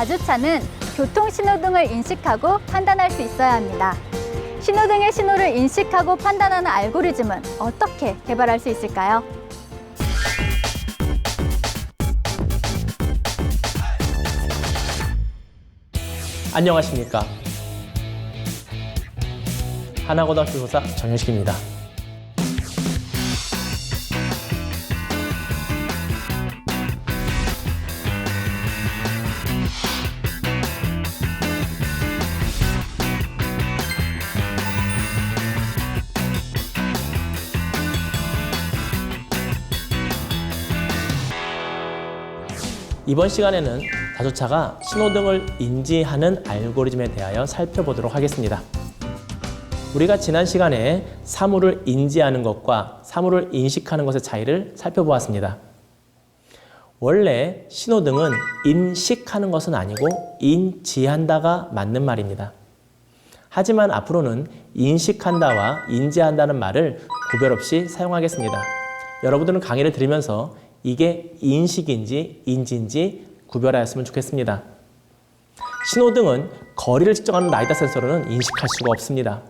자주차는 교통신호등을 인식하고 판단할 수 있어야 합니다. 신호등의 신호를 인식하고 판단하는 알고리즘은 어떻게 개발할 수 있을까요? 안녕하십니까. 하나고등학교 교사 정현식입니다. 이번 시간에는 자동차가 신호등을 인지하는 알고리즘에 대하여 살펴보도록 하겠습니다. 우리가 지난 시간에 사물을 인지하는 것과 사물을 인식하는 것의 차이를 살펴보았습니다. 원래 신호등은 인식하는 것은 아니고 인지한다가 맞는 말입니다. 하지만 앞으로는 인식한다와 인지한다는 말을 구별 없이 사용하겠습니다. 여러분들은 강의를 들으면서 이게 인식인지 인지인지 구별하였으면 좋겠습니다. 신호등은 거리를 측정하는 라이다 센서로는 인식할 수가 없습니다.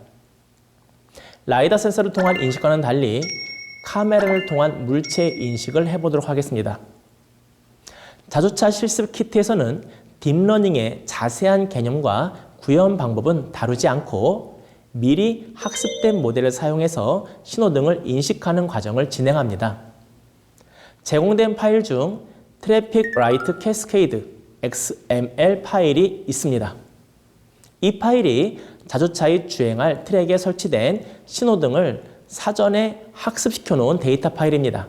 라이다 센서를 통한 인식과는 달리 카메라를 통한 물체 인식을 해보도록 하겠습니다. 자동차 실습 키트에서는 딥러닝의 자세한 개념과 구현 방법은 다루지 않고 미리 학습된 모델을 사용해서 신호등을 인식하는 과정을 진행합니다. 제공된 파일 중 트래픽 라이트 캐스케이드 XML 파일이 있습니다. 이 파일이 자동차에 주행할 트랙에 설치된 신호등을 사전에 학습시켜 놓은 데이터 파일입니다.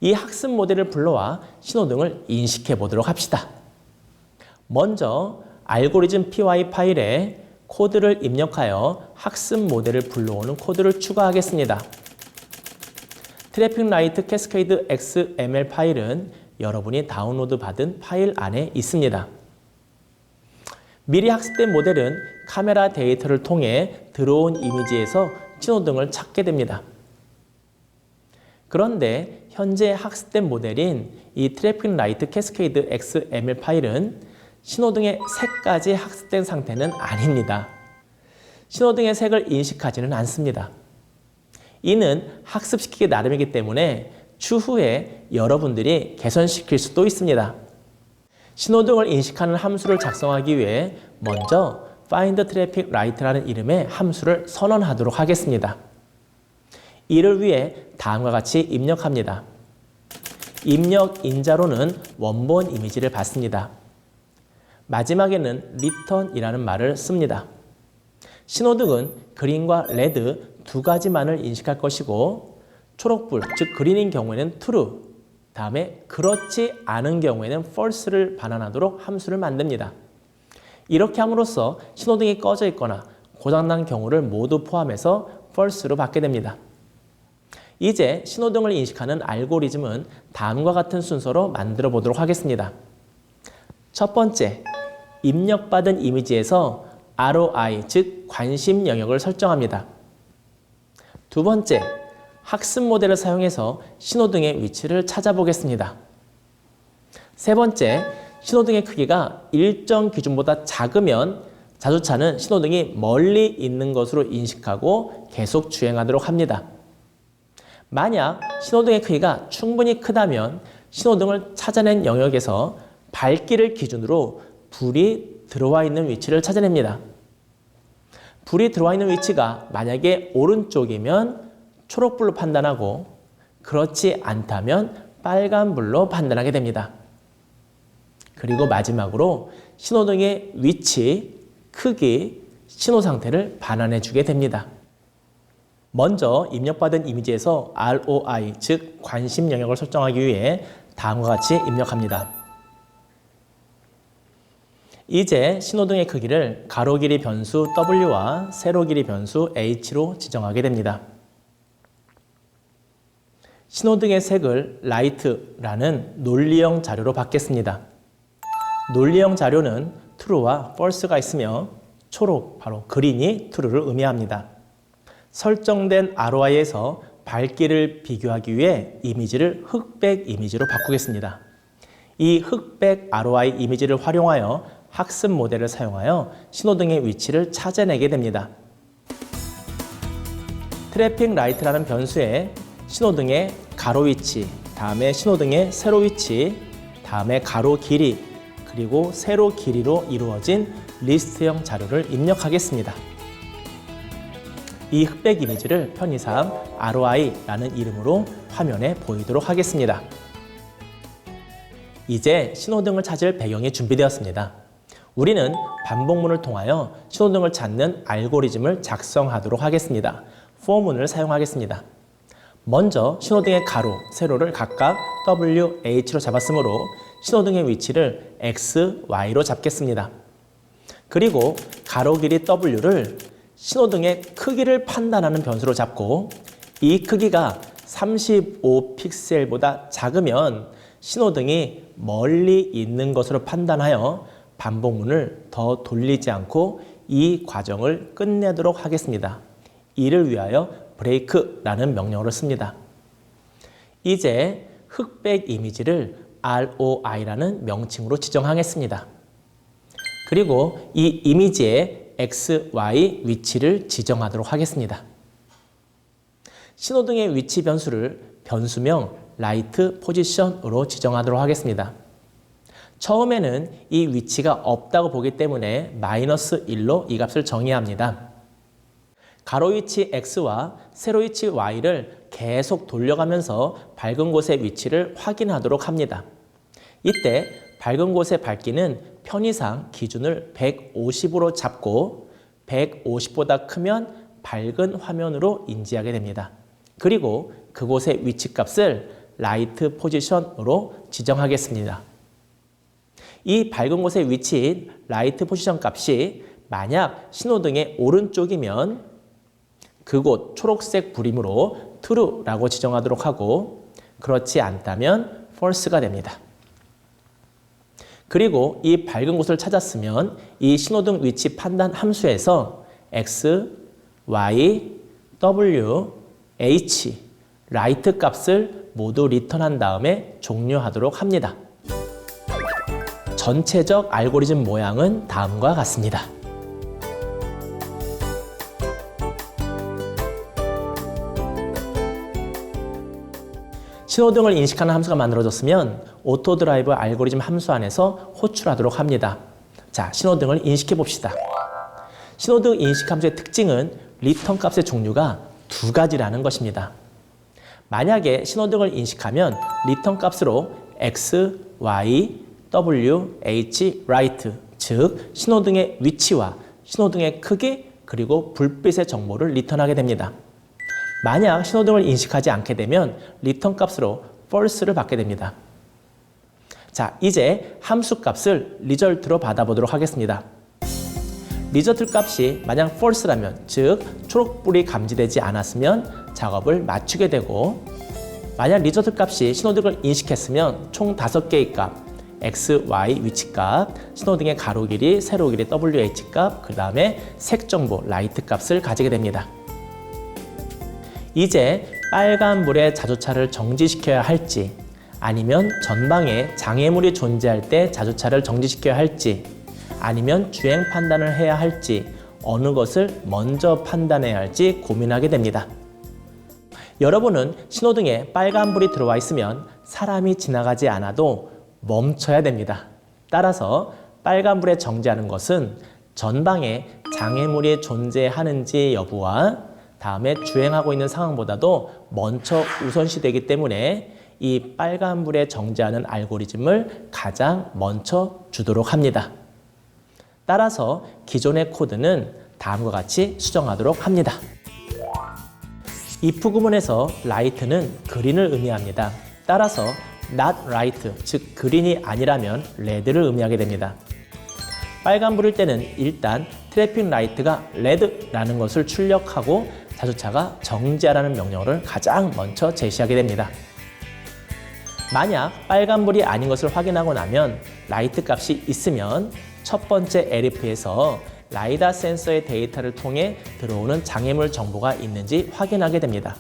이 학습 모델을 불러와 신호등을 인식해 보도록 합시다. 먼저 알고리즘 py 파일에 코드를 입력하여 학습 모델을 불러오는 코드를 추가하겠습니다. 트래픽 라이트 캐스케이드 XML 파일은 여러분이 다운로드 받은 파일 안에 있습니다. 미리 학습된 모델은 카메라 데이터를 통해 들어온 이미지에서 신호등을 찾게 됩니다. 그런데 현재 학습된 모델인 이 트래픽 라이트 캐스케이드 XML 파일은 신호등의 색까지 학습된 상태는 아닙니다. 신호등의 색을 인식하지는 않습니다. 이는 학습시키기 나름이기 때문에 추후에 여러분들이 개선시킬 수도 있습니다. 신호등을 인식하는 함수를 작성하기 위해 먼저 findTrafficLight라는 이름의 함수를 선언하도록 하겠습니다. 이를 위해 다음과 같이 입력합니다. 입력 인자로는 원본 이미지를 받습니다. 마지막에는 return이라는 말을 씁니다. 신호등은 그린과 레드 두 가지만을 인식할 것이고 초록불, 즉 그린인 경우에는 true, 다음에 그렇지 않은 경우에는 false를 반환하도록 함수를 만듭니다. 이렇게 함으로써 신호등이 꺼져 있거나 고장난 경우를 모두 포함해서 false로 받게 됩니다. 이제 신호등을 인식하는 알고리즘은 다음과 같은 순서로 만들어 보도록 하겠습니다. 첫 번째, 입력받은 이미지에서 ROI, 즉 관심 영역을 설정합니다. 두 번째, 학습 모델을 사용해서 신호등의 위치를 찾아보겠습니다. 세 번째, 신호등의 크기가 일정 기준보다 작으면 자동차는 신호등이 멀리 있는 것으로 인식하고 계속 주행하도록 합니다. 만약 신호등의 크기가 충분히 크다면 신호등을 찾아낸 영역에서 밝기를 기준으로 불이 들어와 있는 위치를 찾아냅니다. 불이 들어와 있는 위치가 만약에 오른쪽이면 초록불로 판단하고 그렇지 않다면 빨간불로 판단하게 됩니다. 그리고 마지막으로 신호등의 위치, 크기, 신호 상태를 반환해 주게 됩니다. 먼저 입력받은 이미지에서 ROI, 즉 관심 영역을 설정하기 위해 다음과 같이 입력합니다. 이제 신호등의 크기를 가로 길이 변수 W와 세로 길이 변수 H로 지정하게 됩니다. 신호등의 색을 Light라는 논리형 자료로 받겠습니다. 논리형 자료는 True와 False가 있으며 초록, 바로 그린이 True를 의미합니다. 설정된 ROI에서 밝기를 비교하기 위해 이미지를 흑백 이미지로 바꾸겠습니다. 이 흑백 ROI 이미지를 활용하여 학습 모델을 사용하여 신호등의 위치를 찾아내게 됩니다. 트래픽 라이트라는 변수에 신호등의 가로 위치, 다음에 신호등의 세로 위치, 다음에 가로 길이, 그리고 세로 길이로 이루어진 리스트형 자료를 입력하겠습니다. 이 흑백 이미지를 편의상 ROI라는 이름으로 화면에 보이도록 하겠습니다. 이제 신호등을 찾을 배경이 준비되었습니다. 우리는 반복문을 통하여 신호등을 찾는 알고리즘을 작성하도록 하겠습니다. for문을 사용하겠습니다. 먼저 신호등의 가로, 세로를 각각 W, H로 잡았으므로 신호등의 위치를 X, Y로 잡겠습니다. 그리고 가로 길이 W를 신호등의 크기를 판단하는 변수로 잡고 이 크기가 35픽셀보다 작으면 신호등이 멀리 있는 것으로 판단하여 반복문을 더 돌리지 않고 이 과정을 끝내도록 하겠습니다. 이를 위하여 break라는 명령어를 씁니다. 이제 흑백 이미지를 ROI라는 명칭으로 지정하겠습니다. 그리고 이 이미지의 X, Y 위치를 지정하도록 하겠습니다. 신호등의 위치 변수를 변수명 라이트 포지션으로 지정하도록 하겠습니다. 처음에는 이 위치가 없다고 보기 때문에 -1로 이 값을 정의합니다. 가로 위치 X와 세로 위치 Y를 계속 돌려가면서 밝은 곳의 위치를 확인하도록 합니다. 이때 밝은 곳의 밝기는 편의상 기준을 150으로 잡고 150보다 크면 밝은 화면으로 인지하게 됩니다. 그리고 그곳의 위치 값을 라이트 포지션으로 지정하겠습니다. 이 밝은 곳의 위치인 라이트 포지션 값이 만약 신호등의 오른쪽이면 그곳 초록색 불임으로 true라고 지정하도록 하고 그렇지 않다면 false가 됩니다. 그리고 이 밝은 곳을 찾았으면 이 신호등 위치 판단 함수에서 x, y, w, h, 라이트 값을 모두 리턴한 다음에 종료하도록 합니다. 전체적 알고리즘 모양은 다음과 같습니다. 신호등을 인식하는 함수가 만들어졌으면 오토드라이브 알고리즘 함수 안에서 호출하도록 합니다. 자, 신호등을 인식해 봅시다. 신호등 인식 함수의 특징은 리턴 값의 종류가 두 가지라는 것입니다. 만약에 신호등을 인식하면 리턴 값으로 x, y, w, h, right, 즉 신호등의 위치와 신호등의 크기 그리고 불빛의 정보를 리턴하게 됩니다. 만약 신호등을 인식하지 않게 되면 리턴 값으로 false를 받게 됩니다. 자, 이제 함수 값을 리절트로 받아보도록 하겠습니다. 리절트 값이 만약 false라면, 즉 초록불이 감지되지 않았으면 작업을 맞추게 되고 만약 리절트 값이 신호등을 인식했으면 총 5개의 값 x, y 위치 값, 신호등의 가로 길이, 세로 길이 wh 값, 그 다음에 색 정보 라이트 값을 가지게 됩니다. 이제 빨간불에 자동차를 정지시켜야 할지 아니면 전방에 장애물이 존재할 때 자동차를 정지시켜야 할지 아니면 주행 판단을 해야 할지 어느 것을 먼저 판단해야 할지 고민하게 됩니다. 여러분은 신호등에 빨간불이 들어와 있으면 사람이 지나가지 않아도 멈춰야 됩니다. 따라서 빨간불에 정지하는 것은 전방에 장애물이 존재하는지 여부와 다음에 주행하고 있는 상황보다도 먼저 우선시되기 때문에 이 빨간불에 정지하는 알고리즘을 가장 먼저 주도록 합니다. 따라서 기존의 코드는 다음과 같이 수정하도록 합니다. if 구문에서 light는 그린을 의미합니다. 따라서 not right, 즉 그린이 아니라면 red를 의미하게 됩니다. 빨간불일 때는 일단 트래픽 라이트가 red라는 것을 출력하고 자동차가 정지하라는 명령어를 가장 먼저 제시하게 됩니다. 만약 빨간불이 아닌 것을 확인하고 나면 라이트 값이 있으면 첫 번째 LF에서 라이다 센서의 데이터를 통해 들어오는 장애물 정보가 있는지 확인하게 됩니다.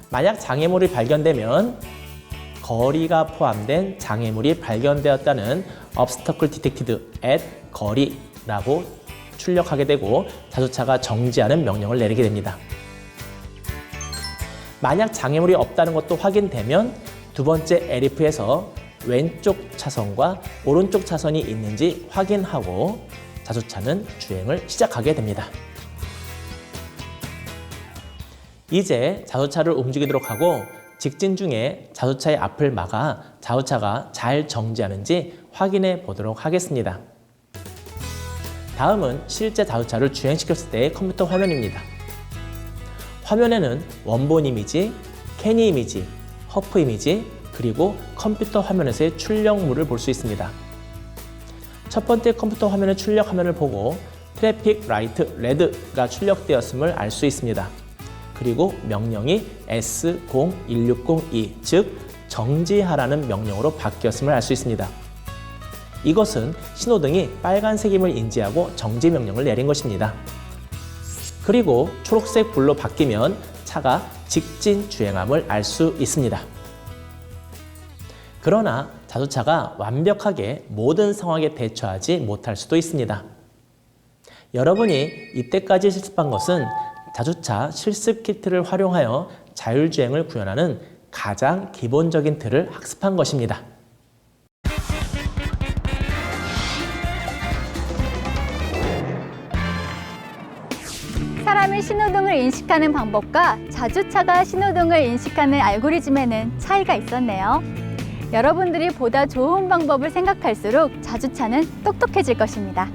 만약 장애물이 발견되면 거리가 포함된 장애물이 발견되었다는 obstacle detected at 거리라고 출력하게 되고 자주차가 정지하는 명령을 내리게 됩니다. 만약 장애물이 없다는 것도 확인되면 두 번째 LF에서 왼쪽 차선과 오른쪽 차선이 있는지 확인하고 자주차는 주행을 시작하게 됩니다. 이제 자주차를 움직이도록 하고 직진 중에 자주차의 앞을 막아 자주차가 잘 정지하는지 확인해 보도록 하겠습니다. 다음은 실제 자주차를 주행시켰을 때의 컴퓨터 화면입니다. 화면에는 원본 이미지, 캐니 이미지, 허프 이미지, 그리고 컴퓨터 화면에서의 출력물을 볼 수 있습니다. 첫 번째 컴퓨터 화면의 출력 화면을 보고 트래픽 라이트 레드가 출력되었음을 알 수 있습니다. 그리고 명령이 S0160E, 즉 정지하라는 명령으로 바뀌었음을 알 수 있습니다. 이것은 신호등이 빨간색임을 인지하고 정지 명령을 내린 것입니다. 그리고 초록색 불로 바뀌면 차가 직진 주행함을 알 수 있습니다. 그러나 자주차가 완벽하게 모든 상황에 대처하지 못할 수도 있습니다. 여러분이 이때까지 실습한 것은 자주차 실습 키트를 활용하여 자율주행을 구현하는 가장 기본적인 틀을 학습한 것입니다. 사람이 신호등을 인식하는 방법과 자주차가 신호등을 인식하는 알고리즘에는 차이가 있었네요. 여러분들이 보다 좋은 방법을 생각할수록 자주차는 똑똑해질 것입니다.